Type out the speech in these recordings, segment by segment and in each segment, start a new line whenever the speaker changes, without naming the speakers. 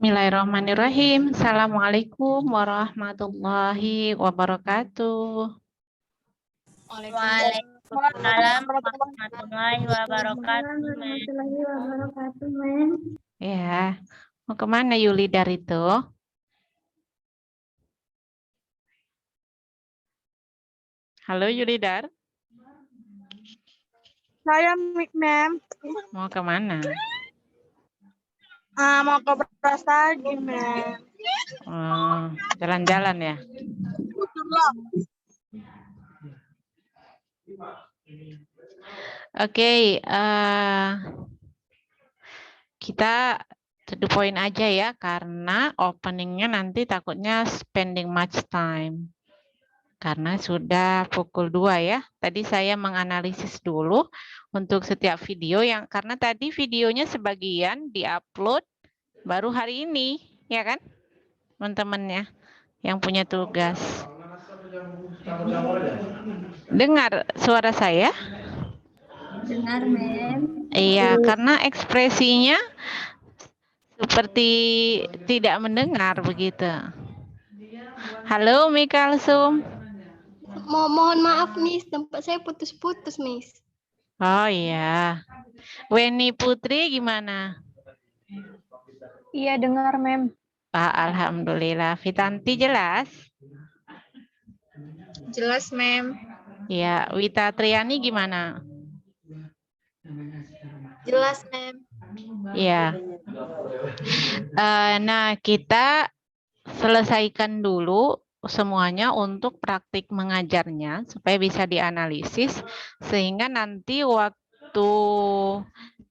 Bismillahirrahmanirrahim. Assalamualaikum warahmatullahi wabarakatuh.
Waalaikumsalam warahmatullahi wabarakatuh, Mem.
Ya, mau kemana Yuli dari itu? Halo Yulidar.
Saya Mem.
Mau kemana?
Mau ke Brastagi, Mem.
Oh, jalan-jalan ya? Oke, kita to the point aja ya, karena openingnya nanti takutnya spending much time. Karena sudah pukul 2 ya. Tadi saya menganalisis dulu untuk setiap video yang karena tadi videonya sebagian diupload baru hari ini, ya kan? Teman-temannya yang punya tugas. Dengar suara saya?
Dengar, Mem.
Iya, karena ekspresinya seperti tidak mendengar begitu. Halo Mikalsum.
Mohon maaf, Miss. Tempat saya putus-putus, Miss.
Oh iya. Weni Putri gimana?
Iya, dengar, Mem.
Pak, alhamdulillah. Vitanti jelas?
Jelas, Mem.
Ya, Wita Triani gimana?
Jelas, Mem.
Ya. Nah, kita selesaikan dulu semuanya untuk praktik mengajarnya supaya bisa dianalisis sehingga nanti waktu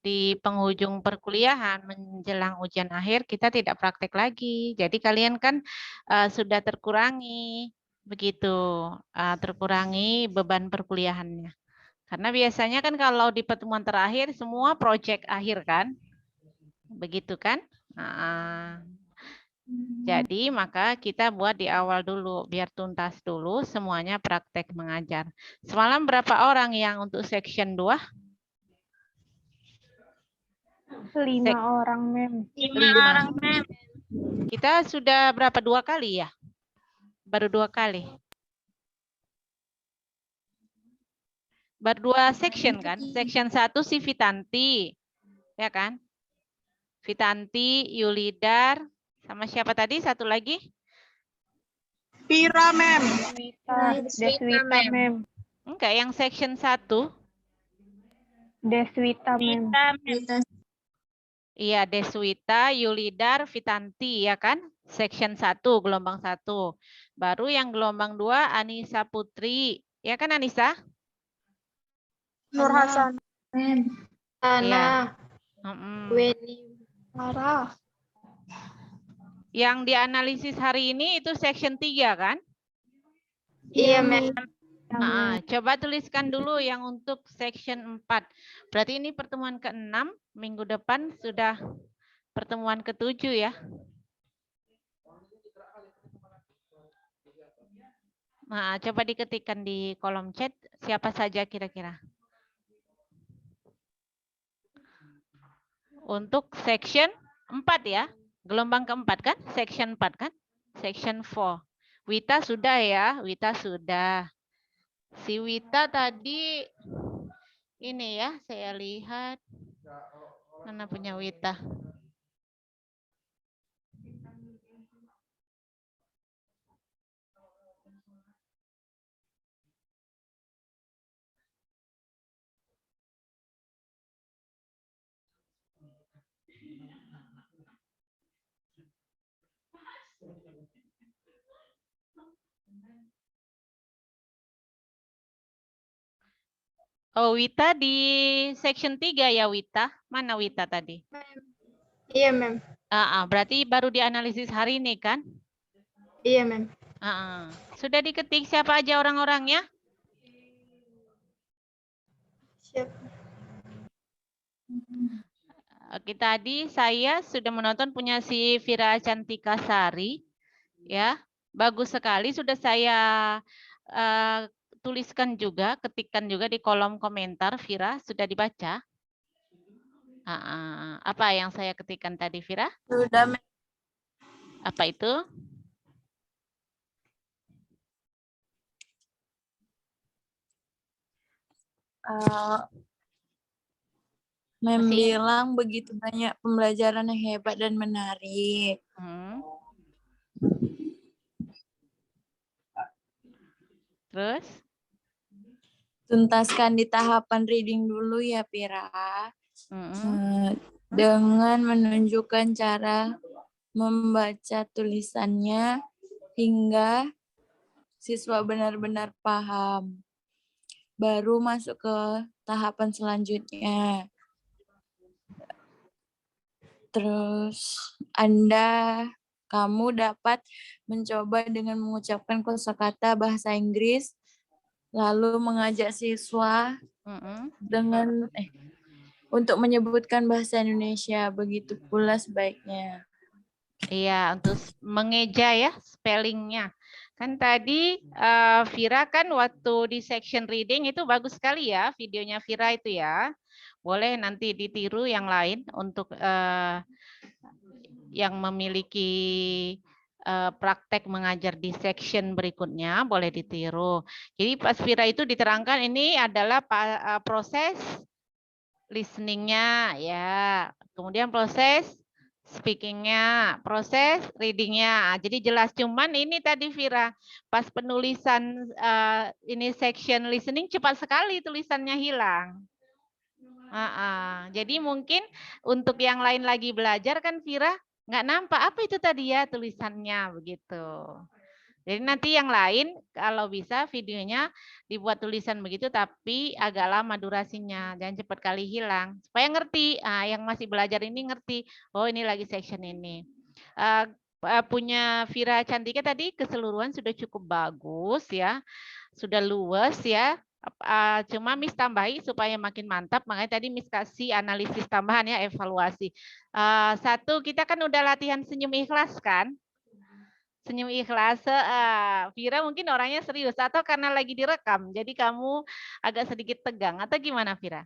di penghujung perkuliahan menjelang ujian akhir kita tidak praktik lagi. Jadi kalian kan sudah terkurangi begitu, terkurangi beban perkuliahannya. Karena biasanya kan kalau di pertemuan terakhir semua proyek akhir kan, begitu kan? Jadi maka kita buat di awal dulu biar tuntas dulu semuanya praktek mengajar. Semalam berapa orang yang untuk section 2?
5 orang, Mem.
5 orang, Mem. Kita sudah berapa 2 kali ya? Baru 2 kali. Baru 2 section kan? Section 1 si Vitanti. Ya kan? Vitanti, Yulidar, sama siapa tadi? Satu lagi?
Pira, Mem. Deswita, Mem.
Enggak, yang section 1.
Deswita, Mem.
Iya, Deswita, Yulidar, Vitanti, ya kan? Section 1, gelombang 1. Baru yang gelombang 2, Anissa Putri. Ya kan, Anissa?
Nur Hasan.
Iya.
Weni. Farah.
Yang dianalisis hari ini itu section 3, kan?
Iya, Mem.
Coba tuliskan dulu yang untuk section 4. Berarti ini pertemuan ke-6, minggu depan sudah pertemuan ke-7 ya. Nah, coba diketikkan di kolom chat siapa saja kira-kira. Untuk section 4 ya. Gelombang keempat kan? Section 4 kan? Section 4. Wita sudah ya, Wita sudah. Si Wita tadi ini ya, saya lihat. Mana punya Wita? Oh, Wita di section 3 ya, Wita. Mana Wita tadi?
Iya, Mem.
Berarti baru dianalisis hari ini kan?
Iya, Mem.
Sudah diketik siapa aja orang-orangnya?
Siap.
Oke, tadi saya sudah menonton punya si Vira Cantika Sari. Ya, bagus sekali. Sudah saya tuliskan juga, ketikkan juga di kolom komentar. Vira, sudah dibaca? Apa yang saya ketikkan tadi, Vira?
Sudah, Mem.
Apa itu?
Membilang begitu banyak pembelajaran yang hebat dan menarik.
Terus?
Tuntaskan di tahapan reading dulu ya, Pira. Dengan menunjukkan cara membaca tulisannya hingga siswa benar-benar paham. Baru masuk ke tahapan selanjutnya. Terus kamu dapat mencoba dengan mengucapkan kosakata bahasa Inggris, lalu mengajak siswa dengan untuk menyebutkan bahasa Indonesia, begitu pula sebaiknya.
Iya, untuk mengeja ya spellingnya. Kan tadi Vira kan waktu di section reading itu bagus sekali ya videonya Vira itu ya. Boleh nanti ditiru yang lain untuk yang memiliki praktek mengajar di section berikutnya, boleh ditiru. Jadi pas Vira itu diterangkan ini adalah proses listening-nya ya, kemudian proses speaking-nya, proses reading-nya. Jadi jelas, cuman ini tadi Vira pas penulisan ini section listening cepat sekali tulisannya hilang. Jadi mungkin untuk yang lain lagi belajar kan Vira nggak nampak apa itu tadi ya tulisannya begitu. Jadi nanti yang lain kalau bisa videonya dibuat tulisan begitu tapi agak lama durasinya, jangan cepat kali hilang. Supaya ngerti, yang masih belajar ini ngerti, oh ini lagi section ini. Punya Vira Cantika tadi keseluruhan sudah cukup bagus ya, sudah luas ya. Cuma Miss tambahi supaya makin mantap, makanya tadi Miss kasih analisis tambahan ya, evaluasi. Satu, kita kan udah latihan senyum ikhlas kan? Senyum ikhlas. Vira mungkin orangnya serius atau karena lagi direkam, jadi kamu agak sedikit tegang atau gimana Vira?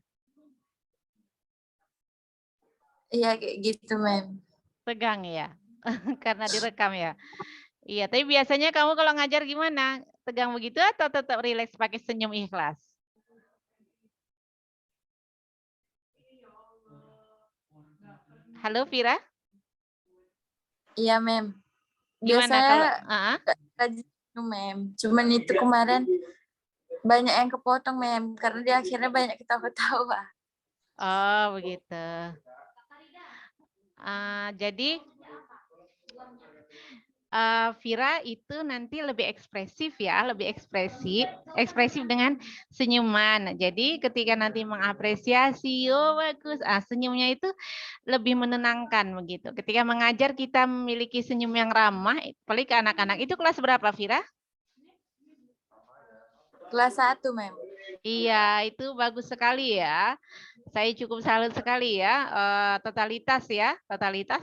Iya kayak gitu, Mem.
Tegang ya, karena direkam ya. Iya, tapi biasanya kamu kalau ngajar gimana? Tegang begitu atau tetap rileks pakai senyum ikhlas? Halo Vira?
Iya, Mem.
Gimana kalau
Mem. Cuman itu kemarin banyak yang kepotong, Mem, karena di akhirnya banyak ketawa-ketawa.
Oh, begitu. Jadi Vira itu nanti lebih ekspresif ya, lebih ekspresif dengan senyuman. Jadi ketika nanti mengapresiasi, oh bagus, senyumnya itu lebih menenangkan begitu. Ketika mengajar kita memiliki senyum yang ramah, apalagi ke anak-anak. Itu kelas berapa, Vira?
Kelas 1, Mem.
Iya, itu bagus sekali ya. Saya cukup salut sekali ya, totalitas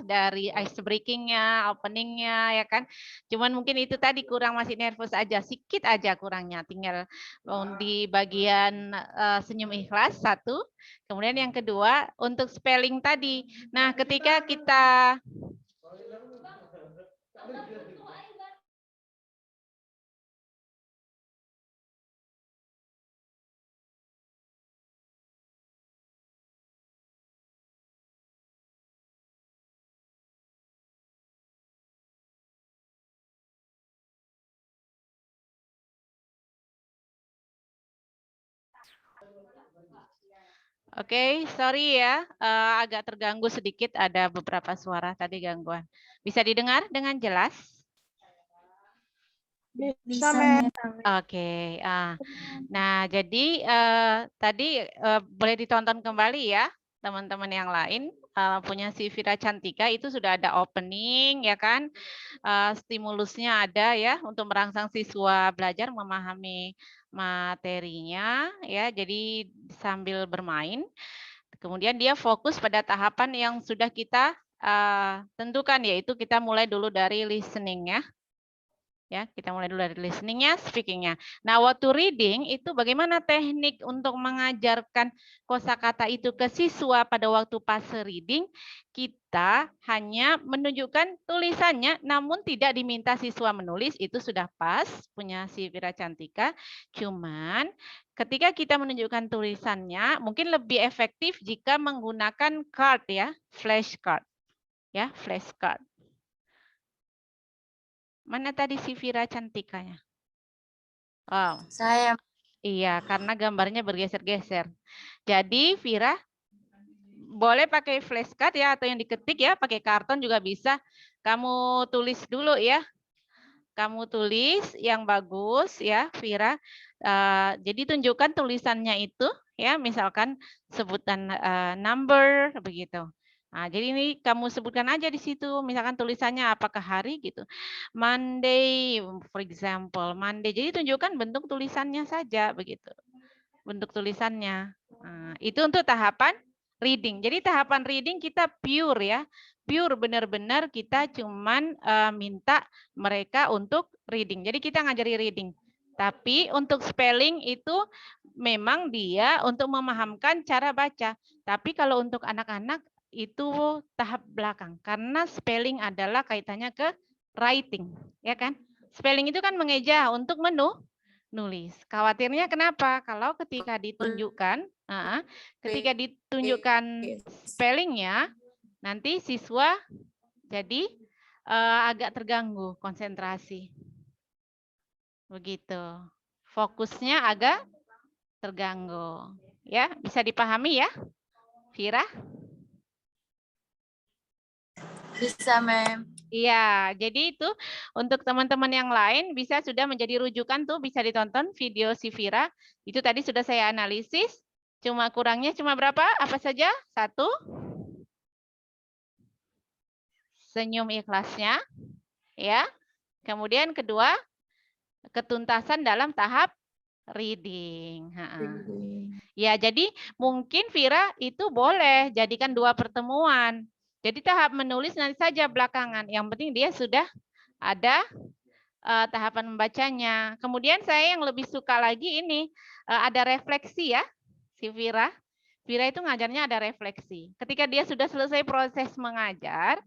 dari ice breaking-nya, opening-nya ya kan. Cuman mungkin itu tadi kurang, masih nervous aja, sedikit aja kurangnya. Tinggal di bagian senyum ikhlas, satu. Kemudian yang kedua, untuk spelling tadi. Nah, ketika kita Oke, sorry ya, agak terganggu sedikit, ada beberapa suara tadi gangguan. Bisa didengar dengan jelas?
Bisa, Mem.
Oke, nah jadi tadi boleh ditonton kembali ya, teman-teman yang lain. Punya si Vira Cantika itu sudah ada opening ya kan, stimulusnya ada ya untuk merangsang siswa belajar memahami materinya ya, jadi sambil bermain. Kemudian dia fokus pada tahapan yang sudah kita tentukan, yaitu kita mulai dulu dari listening Ya, kita mulai dulu dari listeningnya, speakingnya. Nah, waktu reading itu bagaimana teknik untuk mengajarkan kosakata itu ke siswa pada waktu fase reading? Kita hanya menunjukkan tulisannya, namun tidak diminta siswa menulis. Itu sudah pas punya si Vira Cantika. Cuman ketika kita menunjukkan tulisannya, mungkin lebih efektif jika menggunakan card ya, flashcard. Ya, flashcard. Mana tadi si Vira Cantikanya? Oh,
Saya
iya, karena gambarnya bergeser-geser. Jadi Vira boleh pakai flashcard ya, atau yang diketik ya, pakai karton juga bisa. Kamu tulis dulu ya. Kamu tulis yang bagus ya, Vira. Jadi tunjukkan tulisannya itu ya, misalkan sebutan number begitu. Nah, jadi ini kamu sebutkan aja di situ, misalkan tulisannya apakah hari gitu. Monday, for example, Monday. Jadi tunjukkan bentuk tulisannya saja begitu. Bentuk tulisannya. Nah, itu untuk tahapan reading. Jadi tahapan reading kita pure ya. Pure benar-benar kita cuman minta mereka untuk reading. Jadi kita ngajari reading. Tapi untuk spelling itu memang dia untuk memahamkan cara baca. Tapi kalau untuk anak-anak itu tahap belakang. Karena spelling adalah kaitannya ke writing. Ya kan? Spelling itu kan mengeja untuk nulis. Khawatirnya kenapa? Kalau ketika ditunjukkan, spellingnya, nanti siswa jadi agak terganggu konsentrasi. Begitu. Fokusnya agak terganggu. Ya, bisa dipahami ya, Vira?
bisa, Mem.
Iya, jadi itu untuk teman-teman yang lain bisa sudah menjadi rujukan tuh, bisa ditonton video si Vira. Itu tadi sudah saya analisis. Cuma kurangnya cuma berapa? Apa saja? 1. Senyum ikhlasnya, ya. Kemudian kedua, ketuntasan dalam tahap reading. Ya, jadi mungkin Vira itu boleh jadikan 2 pertemuan. Jadi tahap menulis nanti saja belakangan. Yang penting dia sudah ada tahapan membacanya. Kemudian saya yang lebih suka lagi ini ada refleksi ya, si Vira. Vira itu ngajarnya ada refleksi. Ketika dia sudah selesai proses mengajar,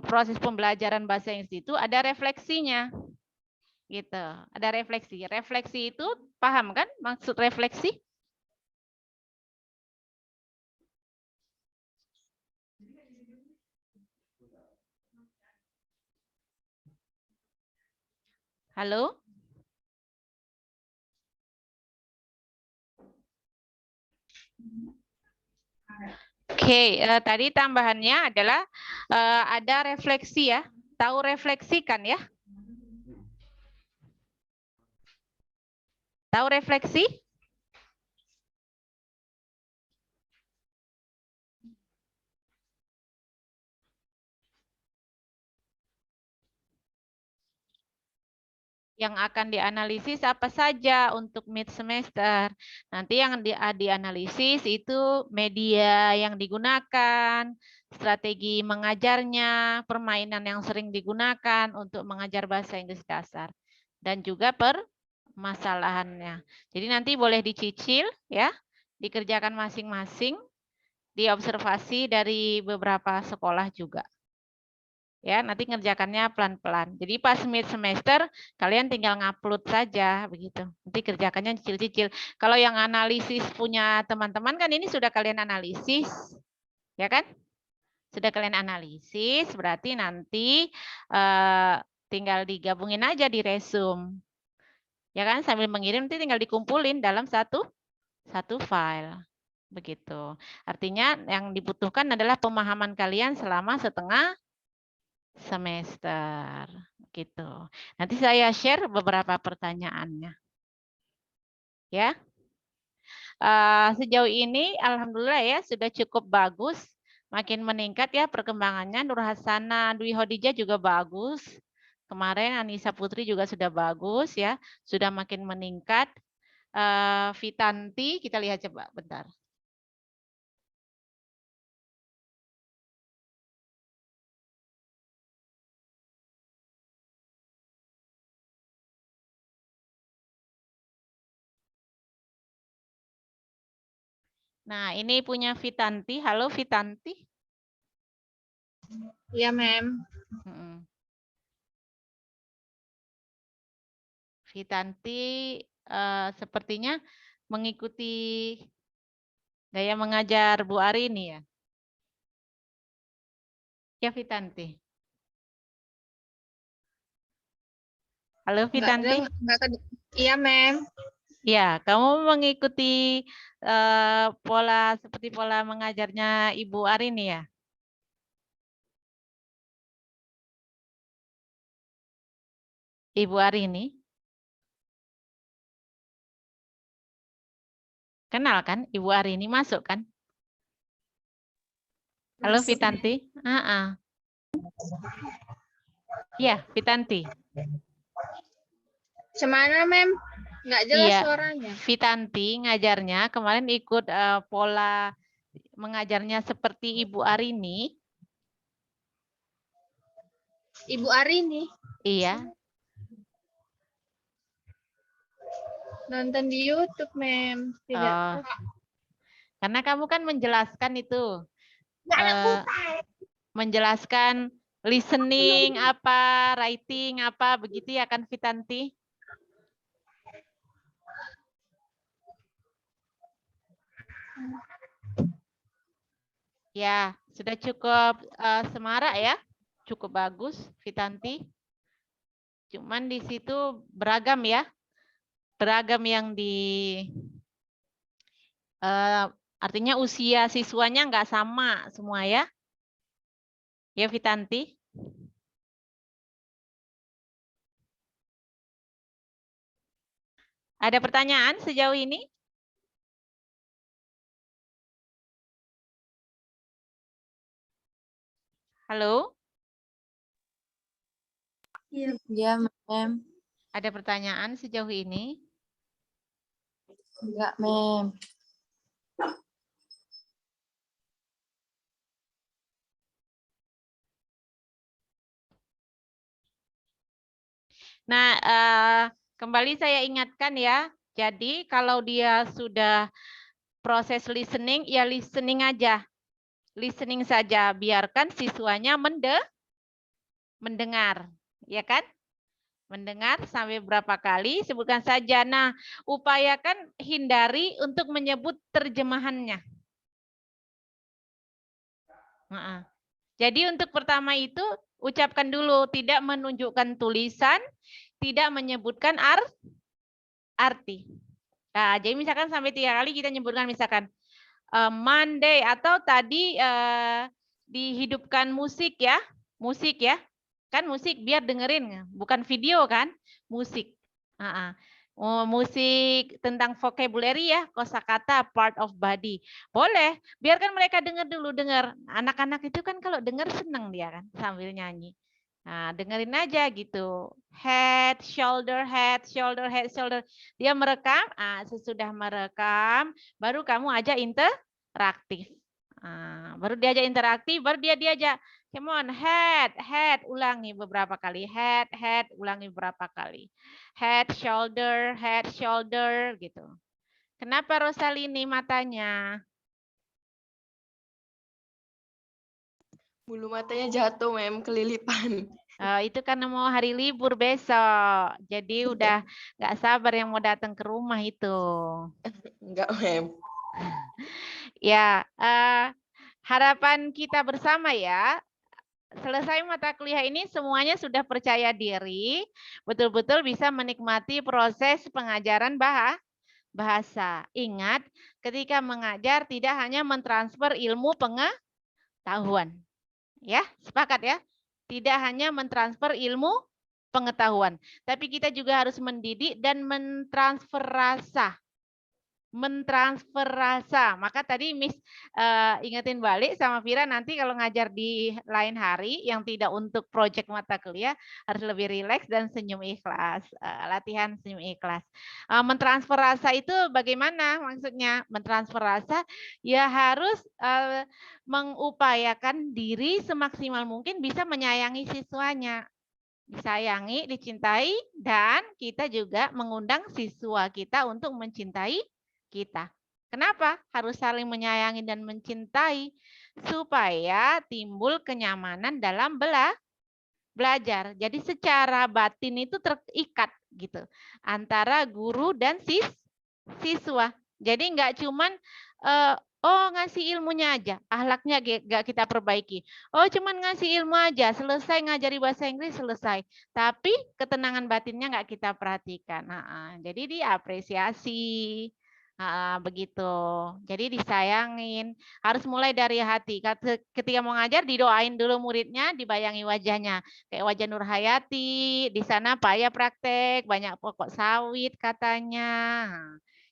proses pembelajaran bahasa Inggris itu ada refleksinya. Gitu. Ada refleksi. Refleksi itu paham kan maksud refleksi? Halo? Oke, tadi tambahannya adalah ada refleksi ya. Tahu refleksikan ya? Tahu refleksi? Yang akan dianalisis apa saja untuk mid semester. Nanti yang dianalisis itu media yang digunakan, strategi mengajarnya, permainan yang sering digunakan untuk mengajar bahasa Inggris dasar, dan juga permasalahannya. Jadi nanti boleh dicicil ya, dikerjakan masing-masing, diobservasi dari beberapa sekolah juga. Ya, nanti ngerjakannya pelan-pelan. Jadi pas mid semester kalian tinggal ngupload saja begitu. Nanti kerjakannya cicil-cicil. Kalau yang analisis punya teman-teman kan ini sudah kalian analisis. Ya kan? Sudah kalian analisis, berarti nanti tinggal digabungin aja di resume. Ya kan? Sambil mengirim nanti tinggal dikumpulin dalam satu file. Begitu. Artinya yang dibutuhkan adalah pemahaman kalian selama setengah semester gitu. Nanti saya share beberapa pertanyaannya. Ya. Sejauh ini alhamdulillah ya sudah cukup bagus, makin meningkat ya perkembangannya. Nur Hasana Dwi Hodijah juga bagus. Kemarin Anissa Putri juga sudah bagus ya, sudah makin meningkat. Vitanti kita lihat coba bentar. Nah, ini punya Vitanti. Halo Vitanti.
Iya, Mem.
Mm-mm. Vitanti sepertinya mengikuti gaya mengajar Bu Ari ini ya. Ya Vitanti. Halo Vitanti.
Iya, Mem.
Ya, kamu mengikuti pola seperti pola mengajarnya Ibu Ari ini ya. Ibu Ari ini. Kenal kan? Ibu Ari ini masuk kan? Halo Vitanti. Iya, Vitanti.
Semana, Mem? Nggak jelas
Iya,
suaranya.
Vitanti ngajarnya kemarin ikut pola mengajarnya seperti Ibu Arini.
Ibu Arini.
Iya.
Nonton di YouTube, Mem. Tidak.
Karena kamu kan menjelaskan itu. Menjelaskan listening apa, writing apa, begitu ya kan Vitanti? Ya, sudah cukup semarak ya. Cukup bagus Vitanti. Cuman di situ beragam ya. Beragam yang artinya usia siswanya nggak sama semua ya. Ya Vitanti. Ada pertanyaan sejauh ini? Halo?
Iya, Mem.
Ada pertanyaan sejauh ini?
Enggak, Mem.
Nah, kembali saya ingatkan ya. Jadi kalau dia sudah proses listening, ya listening aja. Listening saja, biarkan siswanya mendengar. Ya kan? Mendengar sampai berapa kali, sebutkan saja. Nah, upayakan hindari untuk menyebut terjemahannya. Jadi untuk pertama itu, ucapkan dulu, tidak menunjukkan tulisan, tidak menyebutkan arti. Nah, jadi misalkan sampai 3 kali kita nyebutkan misalkan Monday atau tadi dihidupkan musik ya. Musik ya. Kan musik biar dengerin, bukan video kan? Musik. Musik tentang vocabulary ya, kosakata, part of body. Boleh, biarkan mereka dengar dulu, dengar. Anak-anak itu kan kalau dengar senang dia kan sambil nyanyi. Nah, dengerin aja gitu. Head, shoulder, head, shoulder, head, shoulder. Dia merekam, sesudah merekam, baru kamu ajak interaktif. Baru diajak interaktif, baru dia diajak, come on, head, head, ulangi beberapa kali. Head, head, ulangi beberapa kali. Head, shoulder, gitu. Kenapa Rosalini matanya?
Bulu matanya jatuh, Mem, kelilipan.
Itu karena mau hari libur besok. Jadi udah nggak sabar yang mau datang ke rumah itu.
Enggak, Mem.
Ya, harapan kita bersama ya. Selesai mata kuliah ini semuanya sudah percaya diri, betul-betul bisa menikmati proses pengajaran bahasa. Ingat, ketika mengajar tidak hanya mentransfer ilmu pengetahuan. Ya, sepakat ya? Tidak hanya mentransfer ilmu pengetahuan, tapi kita juga harus mendidik dan mentransfer rasa. Mentransfer rasa. Maka tadi Miss ingetin balik sama Vira, nanti kalau ngajar di lain hari yang tidak untuk proyek mata kuliah harus lebih rileks dan senyum ikhlas. Latihan senyum ikhlas. Mentransfer rasa itu bagaimana maksudnya? Mentransfer rasa ya harus mengupayakan diri semaksimal mungkin bisa menyayangi siswanya. Disayangi, dicintai, dan kita juga mengundang siswa kita untuk mencintai kita. Kenapa? Harus saling menyayangi dan mencintai supaya timbul kenyamanan dalam belajar. Jadi secara batin itu terikat gitu antara guru dan siswa. Jadi nggak cuman ngasih ilmunya aja, akhlaknya nggak kita perbaiki. Oh cuman ngasih ilmu aja, selesai ngajari bahasa Inggris selesai. Tapi ketenangan batinnya nggak kita perhatikan. Jadi diapresiasi. Begitu. Jadi disayangin. Harus mulai dari hati. Ketika mau ngajar didoain dulu muridnya, dibayangi wajahnya. Kayak wajah Nur Hayati, di sana payah praktek, banyak pokok sawit katanya.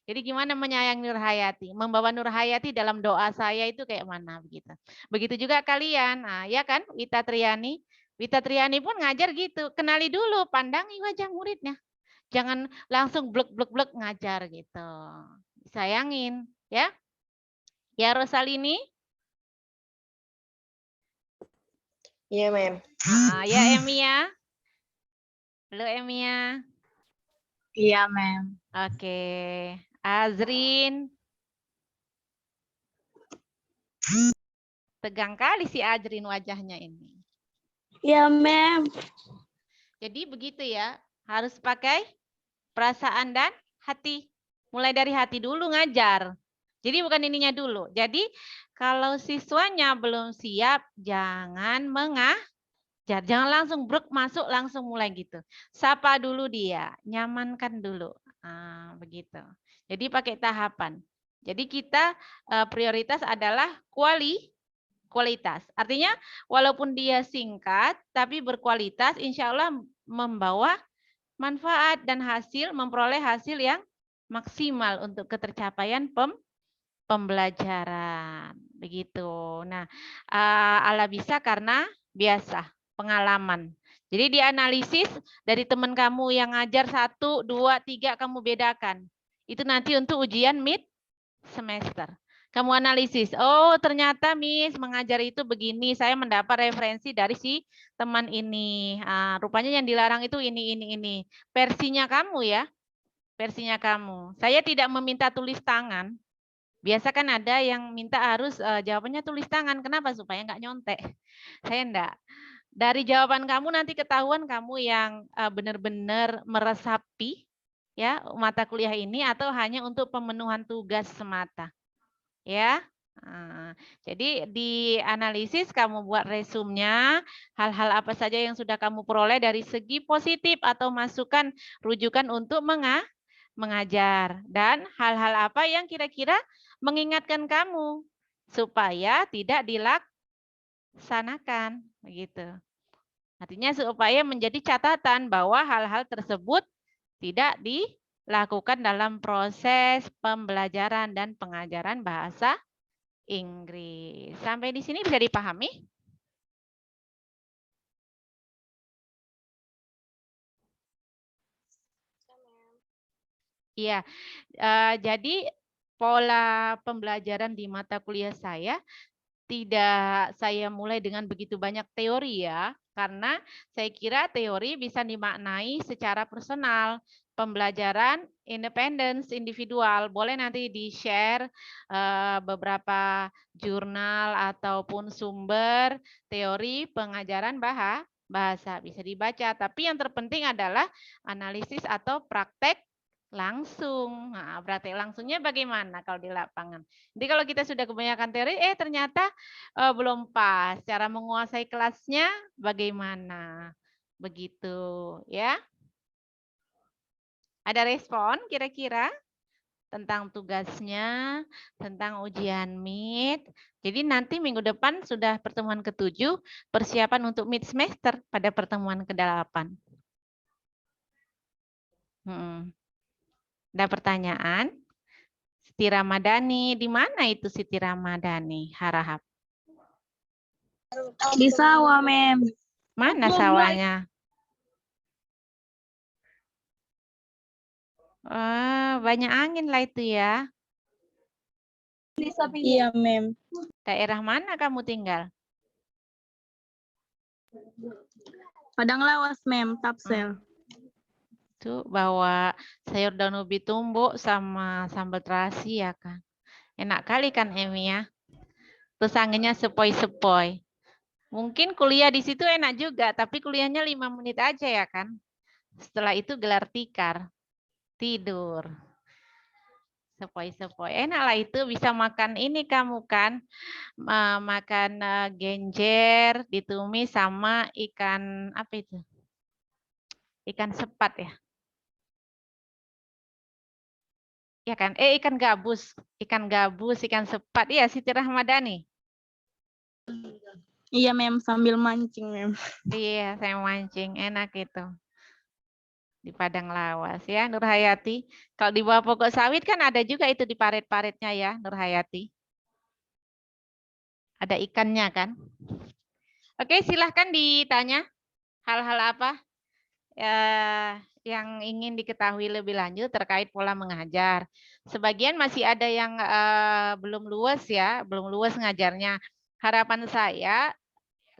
Jadi gimana menyayangi Nur Hayati? Membawa Nur Hayati dalam doa saya itu kayak mana begitu. Begitu juga kalian. Nah, ya kan Wita Triani? Wita Triani pun ngajar gitu. Kenali dulu, pandangi wajah muridnya. Jangan langsung blek-blek-blek ngajar gitu. Sayangin, ya. Ya Rosalini?
Iya, Mem.
Ya Emia? Halo Emia.
Iya, Mem.
Oke. Azrin. Tegang kali si Azrin wajahnya ini.
Ya, Mem.
Jadi begitu ya. Harus pakai perasaan dan hati. Mulai dari hati dulu ngajar. Jadi bukan ininya dulu. Jadi kalau siswanya belum siap, jangan mengajar. Jangan langsung brek masuk, langsung mulai gitu. Sapa dulu dia, nyamankan dulu. Begitu. Jadi pakai tahapan. Jadi kita prioritas adalah kualitas. Artinya walaupun dia singkat, tapi berkualitas, insya Allah membawa manfaat dan hasil, memperoleh hasil yang maksimal untuk ketercapaian pembelajaran. Begitu. Nah, ala bisa karena biasa, pengalaman. Jadi dianalisis dari teman kamu yang ngajar 1, 2, 3 kamu bedakan. Itu nanti untuk ujian mid semester. Kamu analisis, oh ternyata Miss mengajar itu begini, saya mendapat referensi dari si teman ini. Rupanya yang dilarang itu ini. Versinya kamu ya, versinya kamu. Saya tidak meminta tulis tangan. Biasa kan ada yang minta harus jawabannya tulis tangan. Kenapa? Supaya nggak nyontek. Saya enggak. Dari jawaban kamu nanti ketahuan kamu yang benar-benar meresapi ya mata kuliah ini atau hanya untuk pemenuhan tugas semata. Ya. Jadi di analisis kamu buat resumnya, hal-hal apa saja yang sudah kamu peroleh dari segi positif atau masukan rujukan untuk mengajar dan hal-hal apa yang kira-kira mengingatkan kamu supaya tidak dilaksanakan begitu. Artinya supaya menjadi catatan bahwa hal-hal tersebut tidak dilakukan dalam proses pembelajaran dan pengajaran bahasa Inggris. Sampai di sini bisa dipahami? Iya. Jadi pola pembelajaran di mata kuliah saya tidak saya mulai dengan begitu banyak teori ya, karena saya kira teori bisa dimaknai secara personal. Pembelajaran independence individual, boleh nanti di-share beberapa jurnal ataupun sumber teori pengajaran bahasa bisa dibaca. Tapi yang terpenting adalah analisis atau praktek langsung. Nah, praktek langsungnya bagaimana kalau di lapangan? Jadi kalau kita sudah kebanyakan teori, ternyata belum pas. Cara menguasai kelasnya bagaimana? Begitu, ya. Ada respon kira-kira tentang tugasnya, tentang ujian mid. Jadi nanti minggu depan sudah pertemuan ke-7, persiapan untuk mid semester pada pertemuan ke-8. Ada pertanyaan? Siti Ramadhani, di mana itu Siti Ramadhani? Harahap.
Di sawah, Mem.
Mana sawahnya? Banyak angin lah itu ya.
Iya, Mem.
Daerah mana kamu tinggal?
Padang Lawas, Mem. Tapsel.
Itu bawa sayur daun ubi tumbuk sama sambal terasi ya kan. Enak kali kan Emi ya. Terus anginnya sepoi-sepoi. Mungkin kuliah di situ enak juga, tapi kuliahnya 5 menit aja ya kan. Setelah itu gelar tikar. Tidur. Sepoi-sepoi. Enak lah itu, bisa makan ini kamu kan. Makan genjer ditumis sama ikan apa itu? Ikan sepat ya. Ya kan? Ikan gabus. Ikan gabus, ikan sepat. Iya, Siti Rahmadani.
Iya, Mem, sambil mancing, Mem.
Iya, saya mancing. Enak itu. Di Padang Lawas ya, Nur Hayati. Kalau di bawah pokok sawit kan ada juga itu di parit-paritnya ya, Nur Hayati. Ada ikannya kan? Oke, silahkan ditanya hal-hal apa yang ingin diketahui lebih lanjut terkait pola mengajar. Sebagian masih ada yang belum luas ya, belum luas ngajarnya. Harapan saya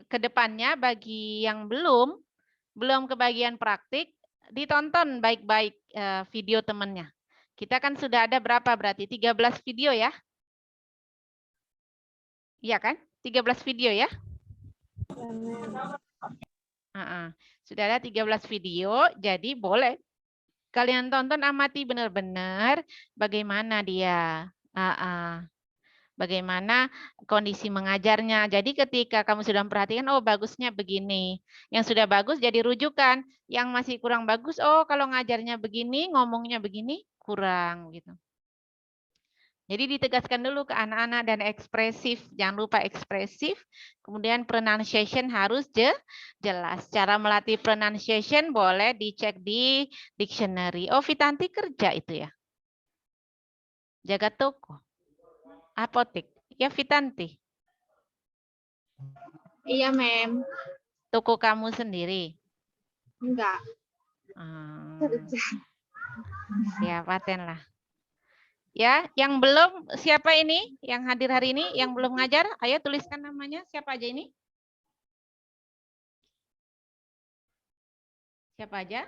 ke depannya bagi yang belum kebagian praktik, ditonton baik-baik video temannya. Kita kan sudah ada berapa berarti? 13 video ya? Iya kan? 13 video ya? Sudah ada 13 video, jadi boleh kalian tonton, amati benar-benar bagaimana dia. Bagaimana kondisi mengajarnya. Jadi ketika kamu sudah memperhatikan, oh bagusnya begini. Yang sudah bagus jadi rujukan. Yang masih kurang bagus, oh kalau ngajarnya begini, ngomongnya begini, kurang gitu. Jadi ditegaskan dulu ke anak-anak dan ekspresif. Jangan lupa ekspresif. Kemudian pronunciation harus jelas. Cara melatih pronunciation boleh dicek di dictionary. Oh, Vitanti kerja itu ya. Jaga toko. Apotek. Ya, Vitanti.
Iya, Mem.
Toko kamu sendiri?
Enggak.
Ya, paten lah. Ya, yang belum, siapa ini? Yang hadir hari ini, yang belum ngajar, ayo tuliskan namanya. Siapa aja ini? Siapa aja?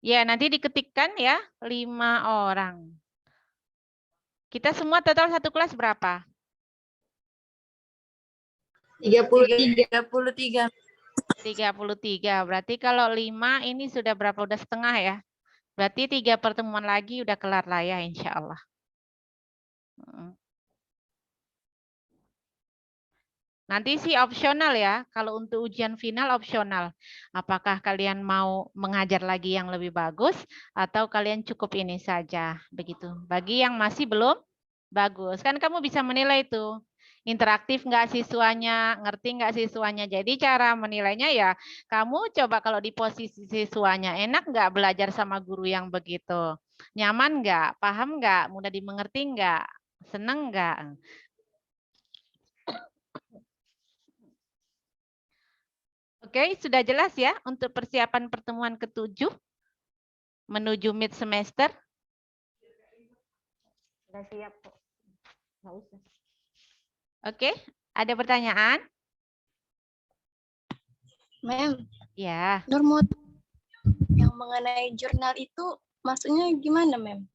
Ya, nanti diketikkan ya, 5 orang. Kita semua total satu kelas berapa?
33.
33. Berarti kalau 5 ini sudah berapa? Udah setengah ya? Berarti 3 pertemuan lagi udah kelar lah ya, insya Allah. Nanti sih opsional ya, kalau untuk ujian final opsional. Apakah kalian mau mengajar lagi yang lebih bagus atau kalian cukup ini saja, begitu. Bagi yang masih belum bagus, kan kamu bisa menilai itu. Interaktif nggak siswanya, ngerti nggak siswanya. Jadi cara menilainya ya, kamu coba kalau di posisi siswanya, enak nggak belajar sama guru yang begitu? Nyaman nggak? Paham nggak? Mudah dimengerti nggak? Seneng nggak? Oke, sudah jelas ya untuk persiapan pertemuan ke-7 menuju mid semester? Sudah siap kok. Nggak usah. Oke, ada pertanyaan?
Mem,
Ya,
Nur mau yang mengenai jurnal itu maksudnya gimana, Mem?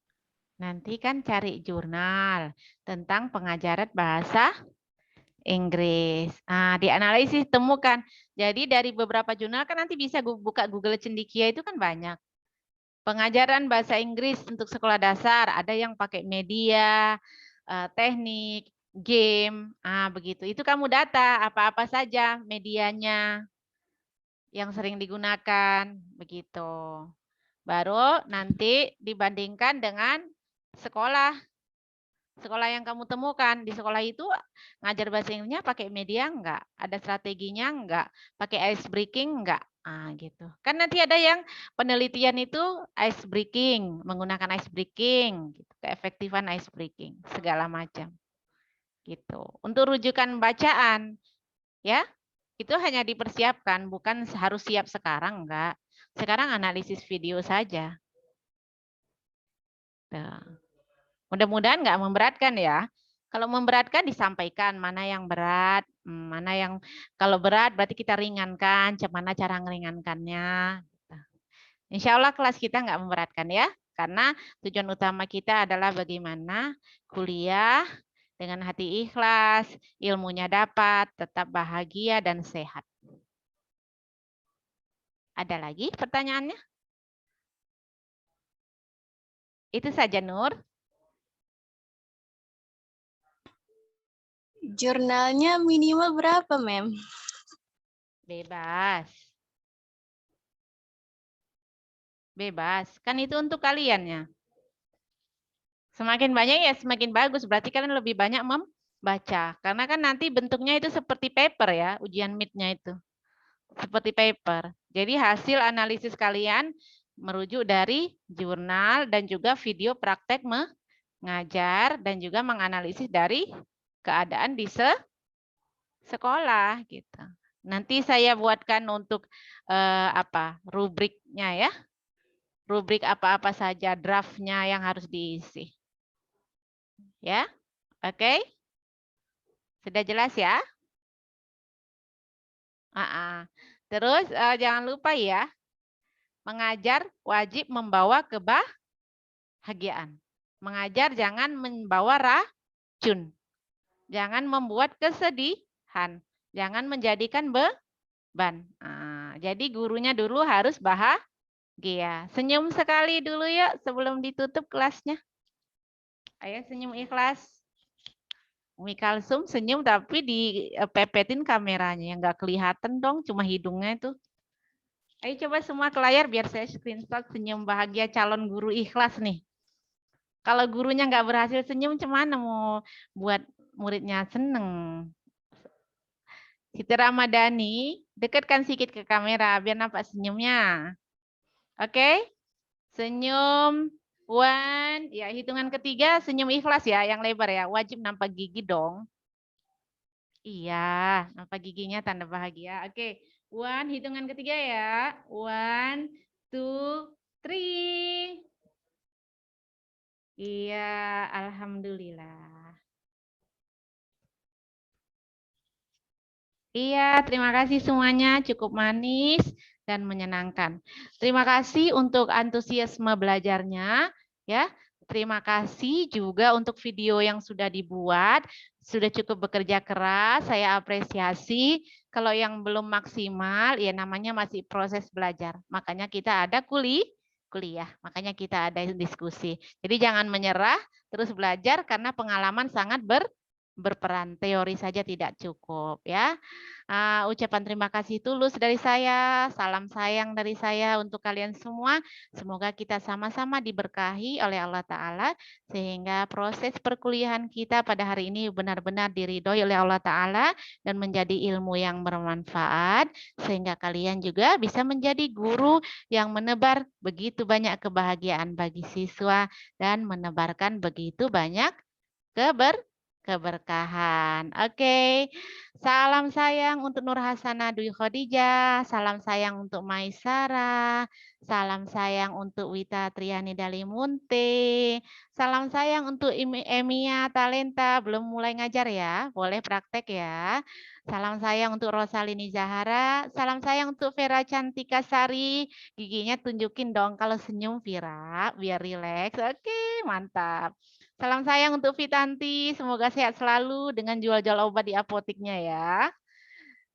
nanti kan cari jurnal tentang pengajaran bahasa Inggris. Dianalisis, temukan. Jadi dari beberapa jurnal kan nanti bisa buka Google Cendekia itu kan banyak. Pengajaran bahasa Inggris untuk sekolah dasar, ada yang pakai media, teknik, game, begitu. Itu kamu data apa-apa saja medianya yang sering digunakan, begitu. Baru nanti dibandingkan dengan sekolah. Sekolah yang kamu temukan. Di sekolah itu ngajar bahasa Inggrisnya pakai media enggak? Ada strateginya enggak? Pakai ice breaking enggak? Gitu. Kan nanti ada yang penelitian itu ice breaking, menggunakan ice breaking, gitu. Keefektifan ice breaking, segala macam. Gitu. Untuk rujukan bacaan, ya, itu hanya dipersiapkan, bukan harus siap sekarang, enggak. Sekarang analisis video saja. Tuh. Mudah-mudahan nggak memberatkan ya. Kalau memberatkan disampaikan mana yang berat, mana yang kalau berat berarti kita ringankan, mana cara ngeringankannya. Insya Allah kelas kita nggak memberatkan ya, karena tujuan utama kita adalah bagaimana kuliah dengan hati ikhlas, ilmunya dapat, tetap bahagia dan sehat. Ada lagi pertanyaannya? Itu saja, Nur.
Jurnalnya minimal berapa, Mem?
Bebas. Bebas. Kan itu untuk kalian ya. Semakin banyak ya semakin bagus. Berarti kalian lebih banyak membaca. Karena kan nanti bentuknya itu seperti paper ya, ujian midnya itu. Seperti paper. Jadi hasil analisis kalian merujuk dari jurnal dan juga video praktek mengajar dan juga menganalisis dari keadaan di sekolah gitu. Nanti saya buatkan untuk rubriknya ya. Rubrik apa-apa saja draftnya yang harus diisi. Ya, oke? Sudah jelas ya? Terus jangan lupa ya, mengajar wajib membawa kebahagiaan. Mengajar jangan membawa racun. Jangan membuat kesedihan. Jangan menjadikan beban. Jadi gurunya dulu harus bahagia. Senyum sekali dulu ya sebelum ditutup kelasnya. Ayo senyum ikhlas. Umi Kalsum senyum tapi dipepetin kameranya. Nggak kelihatan dong, cuma hidungnya itu. Ayo coba semua ke layar biar saya screenshot senyum bahagia calon guru ikhlas nih. Kalau gurunya nggak berhasil senyum, gimana mau buat muridnya seneng? Siti Ramadhani, dekatkan sedikit ke kamera biar nampak senyumnya. Oke? Senyum. One. Ya, hitungan ketiga senyum ikhlas ya, yang lebar ya. Wajib nampak gigi dong. Iya, nampak giginya tanda bahagia. Oke. One, hitungan ketiga ya. One, two, three. Iya, alhamdulillah. Iya, terima kasih semuanya. Cukup manis dan menyenangkan. Terima kasih untuk antusiasme belajarnya. Ya, terima kasih juga untuk video yang sudah dibuat. Sudah cukup bekerja keras. Saya apresiasi. Kalau yang belum maksimal, ya namanya masih proses belajar. Makanya kita ada kuliah. Makanya kita ada diskusi. Jadi jangan menyerah, terus belajar karena pengalaman sangat berperan. Teori saja tidak cukup ya. Ucapan terima kasih tulus dari saya, salam sayang dari saya untuk kalian semua. Semoga kita sama-sama diberkahi oleh Allah Ta'ala sehingga proses perkuliahan kita pada hari ini benar-benar diridhoi oleh Allah Ta'ala dan menjadi ilmu yang bermanfaat sehingga kalian juga bisa menjadi guru yang menebar begitu banyak kebahagiaan bagi siswa dan menebarkan begitu banyak keberkahan. Oke. Salam sayang untuk Nur Hasanah Dwi Khadijah. Salam sayang untuk Maisara. Salam sayang untuk Wita Triani Dalimunte. Salam sayang untuk Emia Talenta. Belum mulai ngajar ya. Boleh praktek ya. Salam sayang untuk Rosalini Zahara. Salam sayang untuk Vera Cantika Sari. Giginya tunjukin dong kalau senyum Vira. Biar rileks. Oke, mantap. Salam sayang untuk Vitanti, semoga sehat selalu dengan jual-jual obat di apoteknya ya.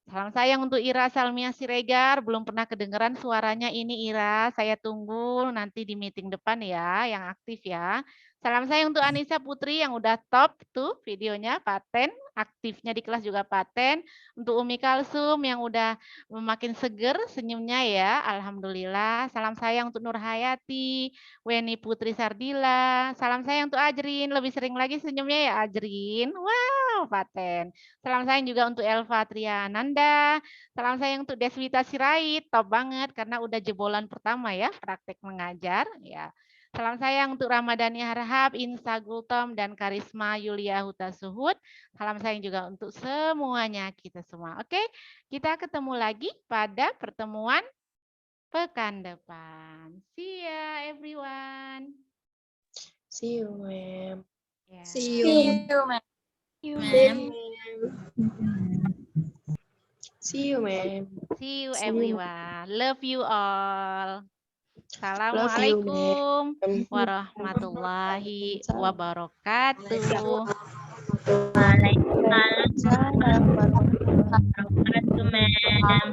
Salam sayang untuk Ira Salmia Siregar, belum pernah kedengeran suaranya ini Ira, saya tunggu nanti di meeting depan ya, yang aktif ya. Salam sayang untuk Anissa Putri yang udah top tuh videonya, paten, aktifnya di kelas juga paten. Untuk Umi Kalsum yang udah makin seger senyumnya ya, alhamdulillah. Salam sayang untuk Nur Hayati, Weni Putri Sardila. Salam sayang untuk Ajrin, lebih sering lagi senyumnya ya Ajrin. Wow, paten. Salam sayang juga untuk Elva Triananda. Salam sayang untuk Deswita Sirait, top banget karena udah jebolan pertama ya praktek mengajar ya. Salam sayang untuk Ramadhani Harhab, Insa Gultom, dan Karisma Yulia Huta Suhud. Salam sayang juga untuk semuanya kita semua. Oke, kita ketemu lagi pada pertemuan pekan depan. See ya everyone.
See you, ma'am.
Ya.
See you.
See you, Ma'am. Ma'am.
See you, ma'am.
See you
See you.
everyone. Love you all.
Love you,
Assalamualaikum
ma'am.
warahmatullahi wabarakatuh.
Waalaikumsalam warahmatullahi wabarakatuh, ma'am.